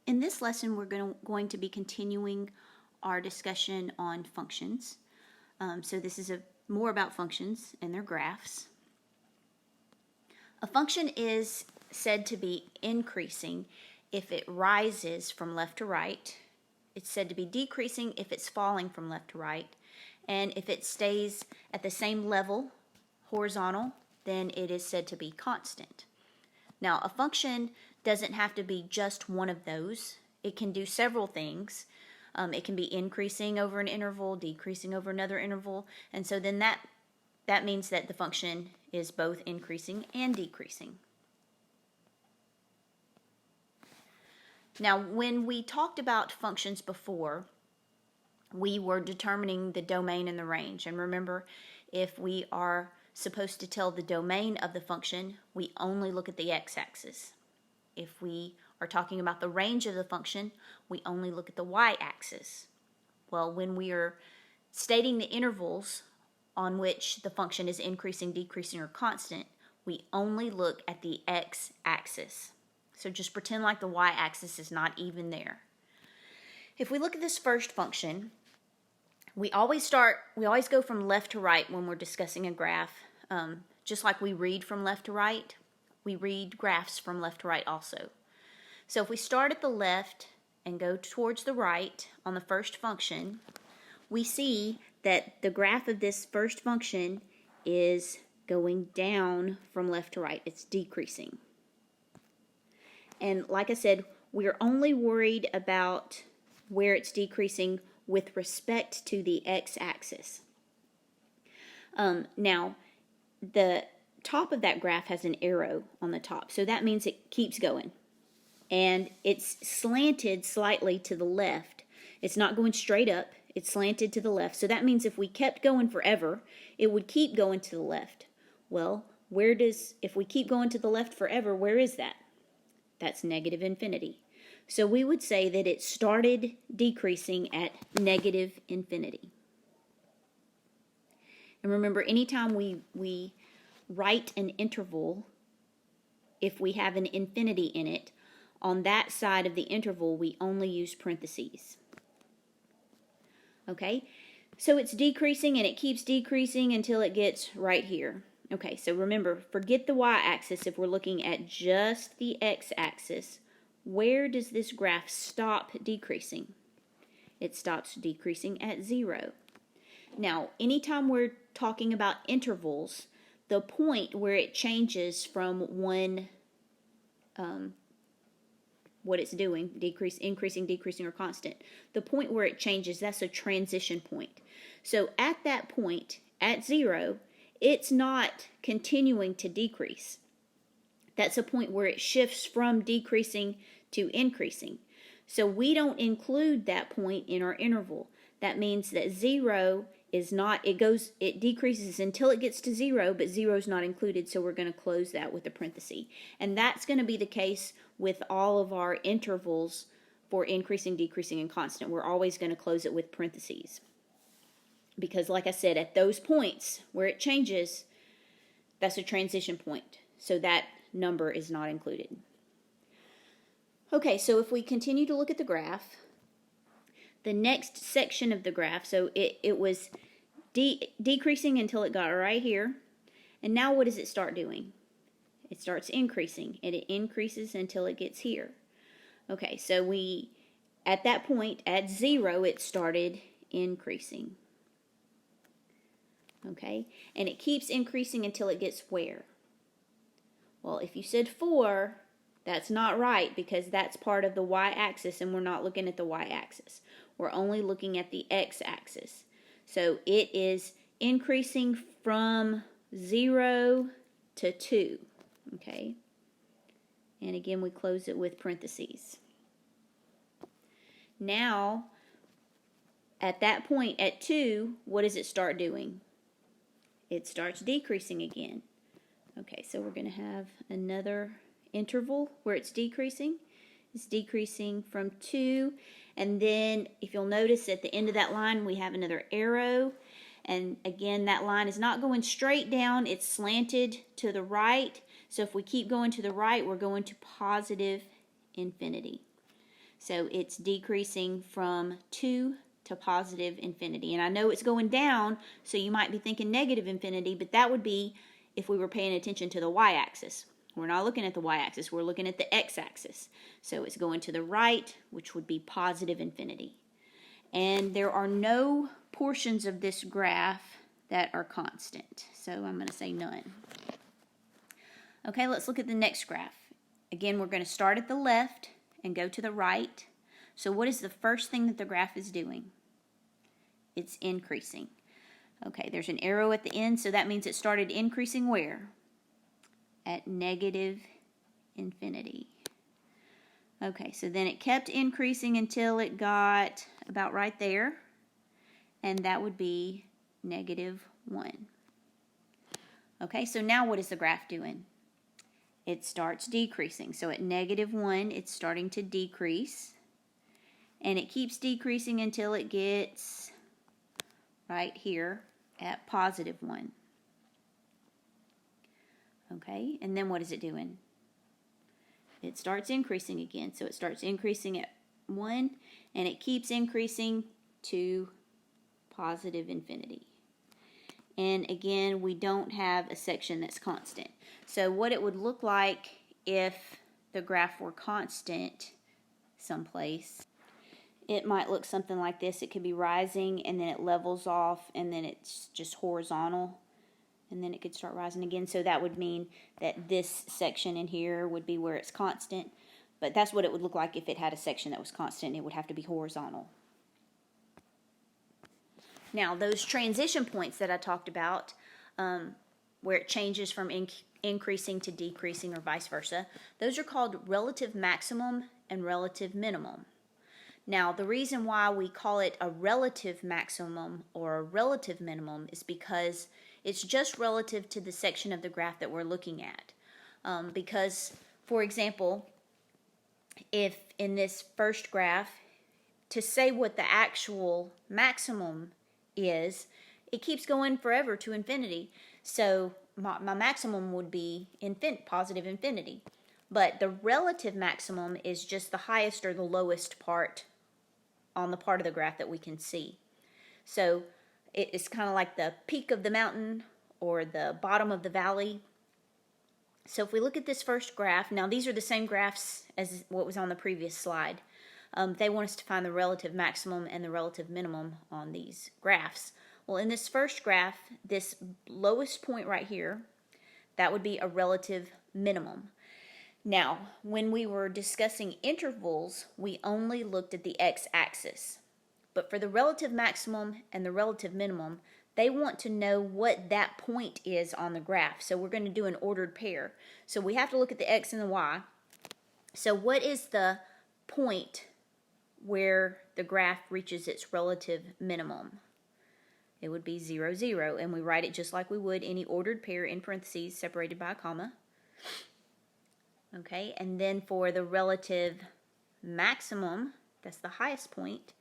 in this lesson, we're going to be continuing our discussion on functions. So this is more about functions and their graphs. A function is said to be increasing if it rises from left to right. It's said to be decreasing if it's falling from left to right. And if it stays at the same level, horizontal, then it is said to be constant. Now, a function doesn't have to be just one of those. It can do several things. It can be increasing over an interval, decreasing over another interval, and so then that means that the function is both increasing and decreasing. Now, when we talked about functions before, we were determining the domain and the range. And remember, if we are supposed to tell the domain of the function, we only look at the x-axis. If we are talking about the range of the function, we only look at the y-axis. Well, when we are stating the intervals on which the function is increasing, decreasing, or constant, we only look at the x-axis. So just pretend like the y-axis is not even there. If we look at this first function, we always go from left to right when we're discussing a graph. Just like we read from left to right, we read graphs from left to right also. So if we start at the left and go towards the right on the first function, we see that the graph of this first function is going down from left to right. It's decreasing. And like I said, we're only worried about where it's decreasing with respect to the x-axis. Now, the top of that graph has an arrow on the top, so that means it keeps going. And it's slanted slightly to the left. It's not going straight up, it's slanted to the left. So that means if we kept going forever, it would keep going to the left. Well, if we keep going to the left forever, where is that? That's negative infinity. So we would say that it started decreasing at negative infinity. And remember, anytime we write an interval, if we have an infinity in it, on that side of the interval, we only use parentheses. Okay? So it's decreasing and it keeps decreasing until it gets right here. Okay, so remember, forget the y-axis if we're looking at just the x-axis. Where does this graph stop decreasing? It stops decreasing at 0. Now, anytime we're talking about intervals, the point where it changes from one, what it's doing, increasing, decreasing, or constant, the point where it changes, that's a transition point. So at that point, at 0, it's not continuing to decrease. That's a point where it shifts from decreasing to increasing. So we don't include that point in our interval. That means that 0 is not, it decreases until it gets to 0, but 0 is not included, so we're going to close that with a parenthesis. And that's going to be the case with all of our intervals for increasing, decreasing, and constant. We're always going to close it with parentheses. Because like I said, at those points where it changes, that's a transition point. So that number is not included. Okay, so if we continue to look at the graph, the next section of the graph, so it was decreasing until it got right here. And now what does it start doing? It starts increasing, and it increases until it gets here. Okay, so at that point, at 0, it started increasing. Okay, and it keeps increasing until it gets where? Well, if you said 4, that's not right because that's part of the y-axis and we're not looking at the y-axis. We're only looking at the x-axis. So it is increasing from 0 to 2. Okay, and again we close it with parentheses. Now, at that point, at 2, what does it start doing? It starts decreasing again. Okay, so we're going to have another interval where it's decreasing. It's decreasing from 2, and then if you'll notice at the end of that line we have another arrow, and again that line is not going straight down, it's slanted to the right. So if we keep going to the right, we're going to positive infinity. So it's decreasing from 2 to positive infinity. And I know it's going down, so you might be thinking negative infinity, but that would be if we were paying attention to the y-axis. We're not looking at the y-axis, we're looking at the x-axis. So it's going to the right, which would be positive infinity. And there are no portions of this graph that are constant. So I'm going to say none. Okay, let's look at the next graph. Again, we're going to start at the left and go to the right. So what is the first thing that the graph is doing? It's increasing. Okay, there's an arrow at the end, so that means it started increasing where? At negative infinity. Okay, so then it kept increasing until it got about right there, and that would be negative 1. Okay, so now what is the graph doing? It starts decreasing. So at negative 1, it's starting to decrease, and it keeps decreasing until it gets right here at positive 1. Okay, and then what is it doing? It starts increasing again. So it starts increasing at 1, and it keeps increasing to positive infinity. And again, we don't have a section that's constant. So what it would look like if the graph were constant someplace, it might look something like this. It could be rising, and then it levels off, and then it's just horizontal, and then it could start rising again. So that would mean that this section in here would be where it's constant. But that's what it would look like if it had a section that was constant. It would have to be horizontal. Now, those transition points that I talked about, where it changes from increasing to decreasing or vice versa, those are called relative maximum and relative minimum. Now, the reason why we call it a relative maximum or a relative minimum is because it's just relative to the section of the graph that we're looking at. Because, for example, if in this first graph, to say what the actual maximum is, it keeps going forever to infinity. So my maximum would be positive infinity. But the relative maximum is just the highest or the lowest part on the part of the graph that we can see. So it's kind of like the peak of the mountain or the bottom of the valley. So if we look at this first graph, now these are the same graphs as what was on the previous slide. They want us to find the relative maximum and the relative minimum on these graphs. Well, in this first graph, this lowest point right here, that would be a relative minimum. Now, when we were discussing intervals, we only looked at the x-axis. But for the relative maximum and the relative minimum, they want to know what that point is on the graph. So we're going to do an ordered pair. So we have to look at the x and the y. So what is the point where the graph reaches its relative minimum? It would be 0, 0, and we write it just like we would any ordered pair in parentheses separated by a comma. Okay, and then for the relative maximum, that's the highest point,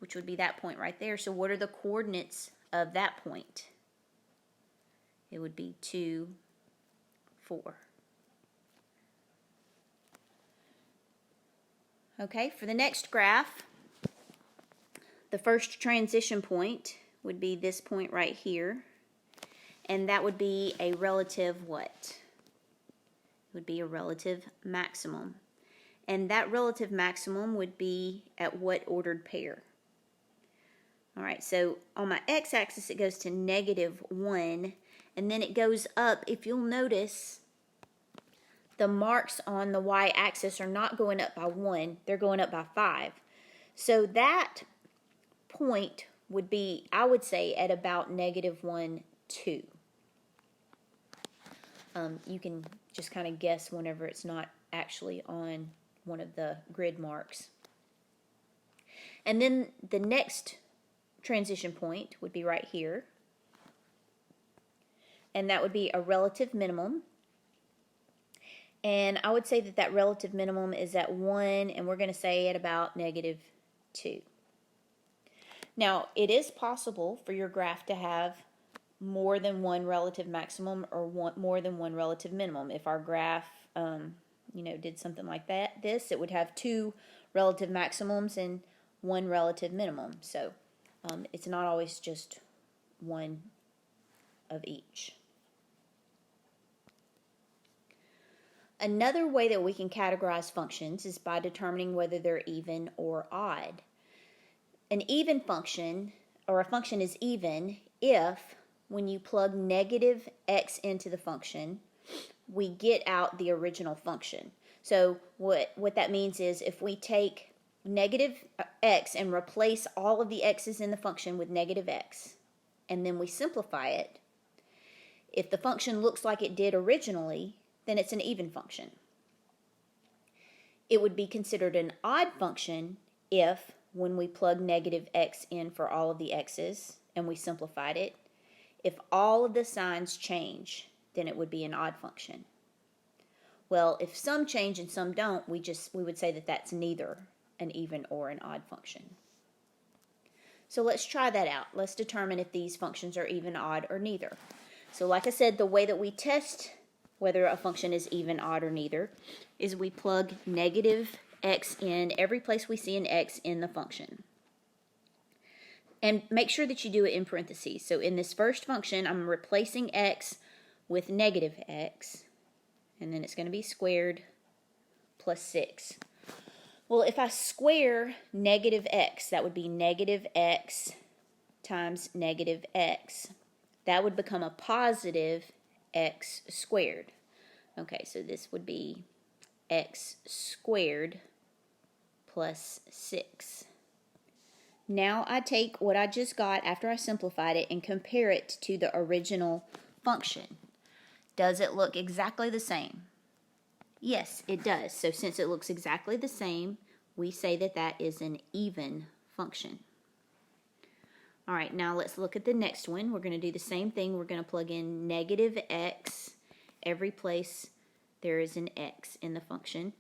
which would be that point right there. So what are the coordinates of that point? It would be 2, 4. Okay, for the next graph, the first transition point would be this point right here, and that would be a relative what? It would be a relative maximum. And that relative maximum would be at what ordered pair? All right, so on my x-axis it goes to -1, and then it goes up. If you'll notice, the marks on the y-axis are not going up by 1, they're going up by 5. So that point would be, I would say, at about -1, 2. You can just kind of guess whenever it's not actually on one of the grid marks. And then the next transition point would be right here, and that would be a relative minimum. And I would say that that relative minimum is at 1, and we're going to say at about -2. Now, it is possible for your graph to have more than one relative maximum or more than one relative minimum. If our graph, did something like that, it would have 2 relative maximums and one relative minimum. So it's not always just one of each. Another way that we can categorize functions is by determining whether they're even or odd. An even function, or a function, is even if, when you plug negative x into the function, we get out the original function. So what that means is if we take negative x and replace all of the x's in the function with negative x, and then we simplify it, if the function looks like it did originally, then it's an even function. It would be considered an odd function if, when we plug negative x in for all of the x's and we simplified it, if all of the signs change, then it would be an odd function. Well, if some change and some don't, we would say that that's neither an even or an odd function. So let's try that out. Let's determine if these functions are even, odd, or neither. So like I said, the way that we test whether a function is even, odd, or neither is we plug negative x in every place we see an x in the function. And make sure that you do it in parentheses. So in this first function, I'm replacing x with negative x, and then it's going to be squared plus 6. Well, if I square negative x, that would be negative x times negative x. That would become a positive x squared. Okay, so this would be x squared plus 6. Now I take what I just got after I simplified it and compare it to the original function. Does it look exactly the same? Yes, it does. So since it looks exactly the same, we say that that is an even function. All right, now let's look at the next one. We're going to do the same thing. We're going to plug in negative x every place there is an x in the function.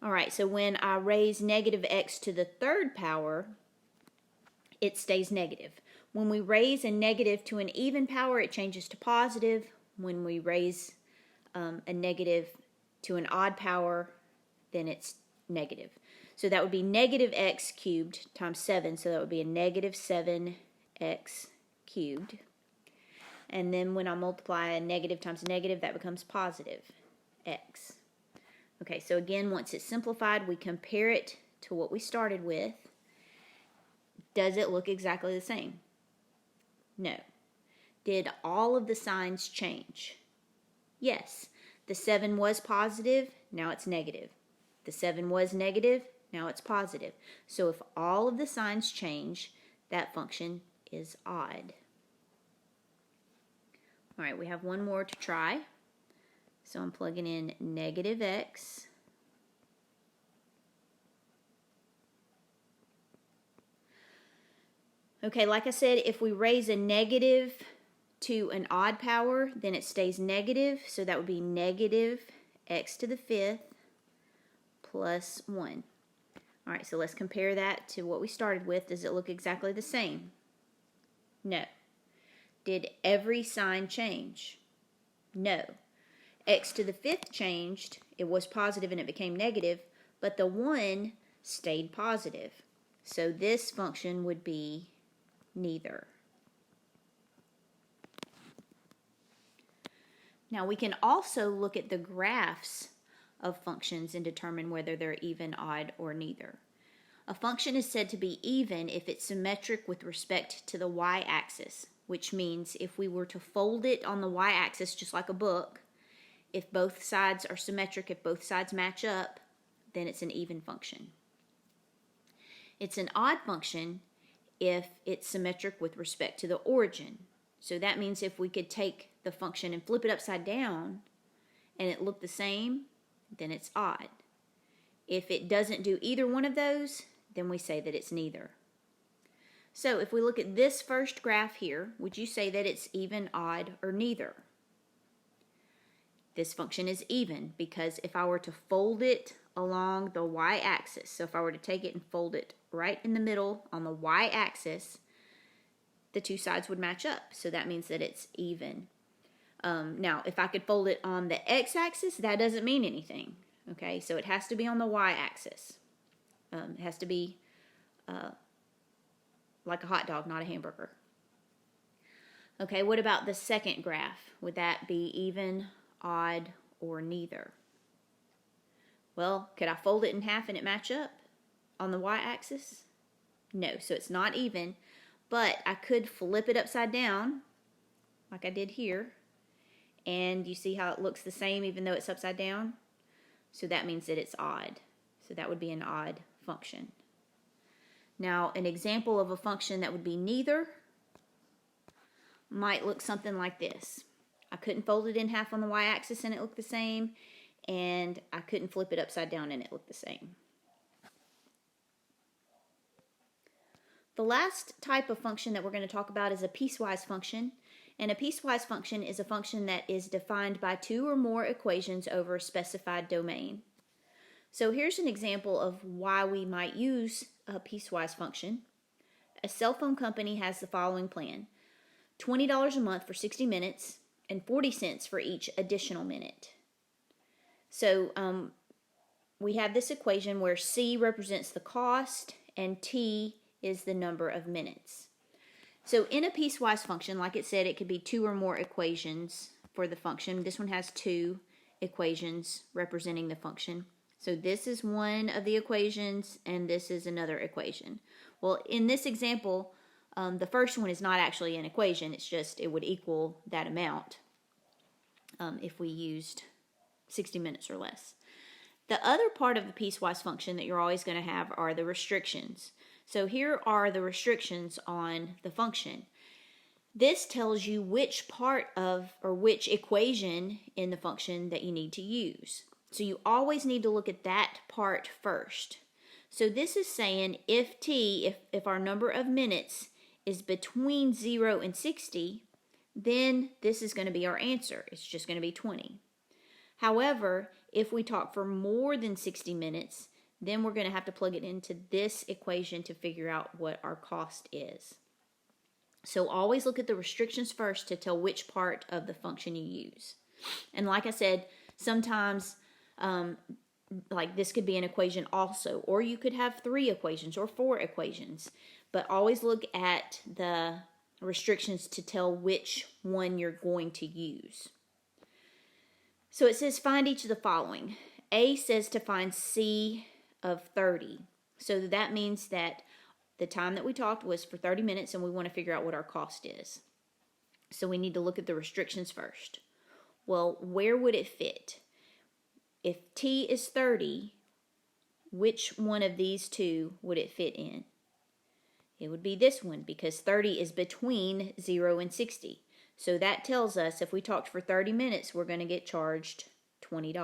All right, so when I raise negative x to the third power, it stays negative. When we raise a negative to an even power, it changes to positive. When we raise a negative to an odd power, then it's negative. So that would be negative x cubed times 7, so that would be a negative 7x cubed. And then when I multiply a negative times a negative, that becomes positive x. Okay, so again, once it's simplified, we compare it to what we started with. Does it look exactly the same? No. Did all of the signs change? Yes. The 7 was positive, now it's negative. The 7 was negative, now it's positive. So if all of the signs change, that function is odd. All right, we have one more to try. So I'm plugging in negative x. Okay, like I said, if we raise a negative to an odd power, then it stays negative. So that would be negative x to the 5th plus 1. All right, so let's compare that to what we started with. Does it look exactly the same? No. Did every sign change? No. X to the 5th changed. It was positive and it became negative, but the 1 stayed positive. So this function would be neither. Now we can also look at the graphs of functions and determine whether they're even, odd, or neither. A function is said to be even if it's symmetric with respect to the y-axis, which means if we were to fold it on the y-axis just like a book, if both sides are symmetric, if both sides match up, then it's an even function. It's an odd function if it's symmetric with respect to the origin. So that means if we could take the function and flip it upside down and it looked the same, then it's odd. If it doesn't do either one of those, then we say that it's neither. So if we look at this first graph here, would you say that it's even, odd, or neither? This function is even because if I were to fold it along the y-axis, so if I were to take it and fold it right in the middle on the y-axis, the two sides would match up. So that means that it's even. Now, if I could fold it on the x-axis, that doesn't mean anything. Okay, so it has to be on the y-axis. It has to be like a hot dog, not a hamburger. Okay, what about the second graph? Would that be even, odd, or neither? Well, could I fold it in half and it match up on the y-axis? No, so it's not even, but I could flip it upside down like I did here, and you see how it looks the same even though it's upside down? So that means that it's odd. So that would be an odd function. Now, an example of a function that would be neither might look something like this. I couldn't fold it in half on the y-axis and it looked the same, and I couldn't flip it upside down and it looked the same. The last type of function that we're going to talk about is a piecewise function. And a piecewise function is a function that is defined by two or more equations over a specified domain. So here's an example of why we might use a piecewise function. A cell phone company has the following plan: $20 a month for 60 minutes and 40 cents for each additional minute. So we have this equation where C represents the cost and T is the number of minutes. So in a piecewise function, like it said, it could be two or more equations for the function. This one has two equations representing the function. So this is one of the equations, and this is another equation. Well, in this example, the first one is not actually an equation. It's just it would equal that amount if we used 60 minutes or less. The other part of the piecewise function that you're always going to have are the restrictions. So here are the restrictions on the function. This tells you which part of or which equation in the function that you need to use. So you always need to look at that part first. So this is saying if t, if our number of minutes is between 0 and 60, then this is going to be our answer. It's just going to be 20. However, if we talk for more than 60 minutes, then we're going to have to plug it into this equation to figure out what our cost is. So always look at the restrictions first to tell which part of the function you use. And like I said, sometimes like this could be an equation also, or you could have 3 equations or 4 equations. But always look at the restrictions to tell which one you're going to use. So it says find each of the following. A says to find C of 30. So that means that the time that we talked was for 30 minutes and we want to figure out what our cost is. So we need to look at the restrictions first. Well, where would it fit? If T is 30, which one of these two would it fit in? It would be this one because 30 is between 0 and 60. So that tells us if we talked for 30 minutes, we're going to get charged $20.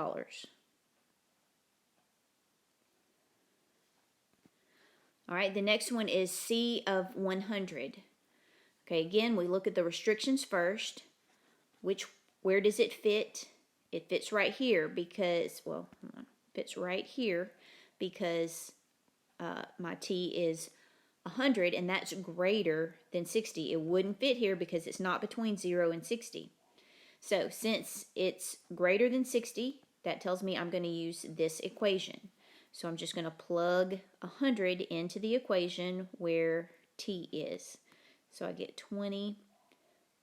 All right, the next one is C of 100. Okay, again, we look at the restrictions first. Where does it fit? It fits right here because, well, fits right here because my T is 100, and that's greater than 60. It wouldn't fit here because it's not between 0 and 60. So since it's greater than 60, that tells me I'm going to use this equation. So I'm just going to plug 100 into the equation where T is. So I get 20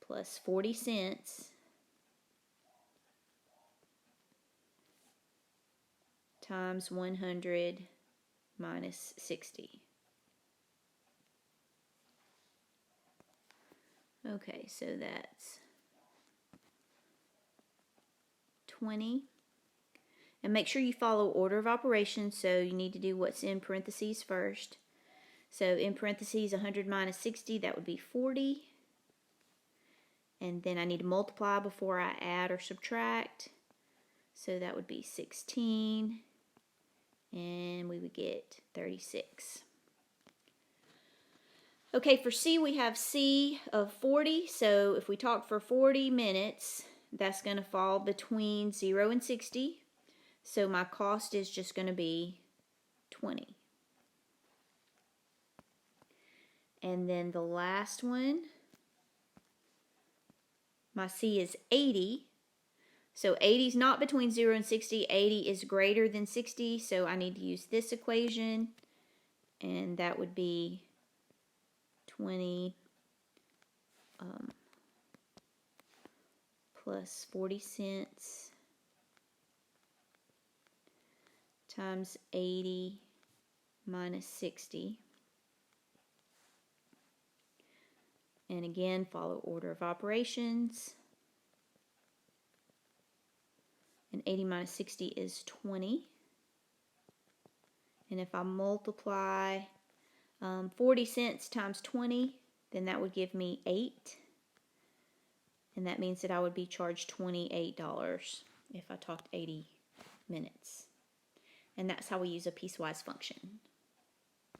plus 40 cents times 100 minus 60. Okay, so that's 20. And make sure you follow order of operations, so you need to do what's in parentheses first. So in parentheses, 100 minus 60, that would be 40. And then I need to multiply before I add or subtract. So that would be 16. And we would get 36. Okay, for C, we have C of 40. So if we talk for 40 minutes, that's going to fall between 0 and 60. So my cost is just going to be 20. And then the last one, My C is 80. So 80 is not between 0 and 60. 80 is greater than 60. So I need to use this equation. And that would be 20 plus 40 cents times 80 minus 60. And again, follow order of operations. And 80 minus 60 is 20. And if I multiply 40 cents times 20, then that would give me 8. And that means that I would be charged $28 if I talked 80 minutes. And that's how we use a piecewise function.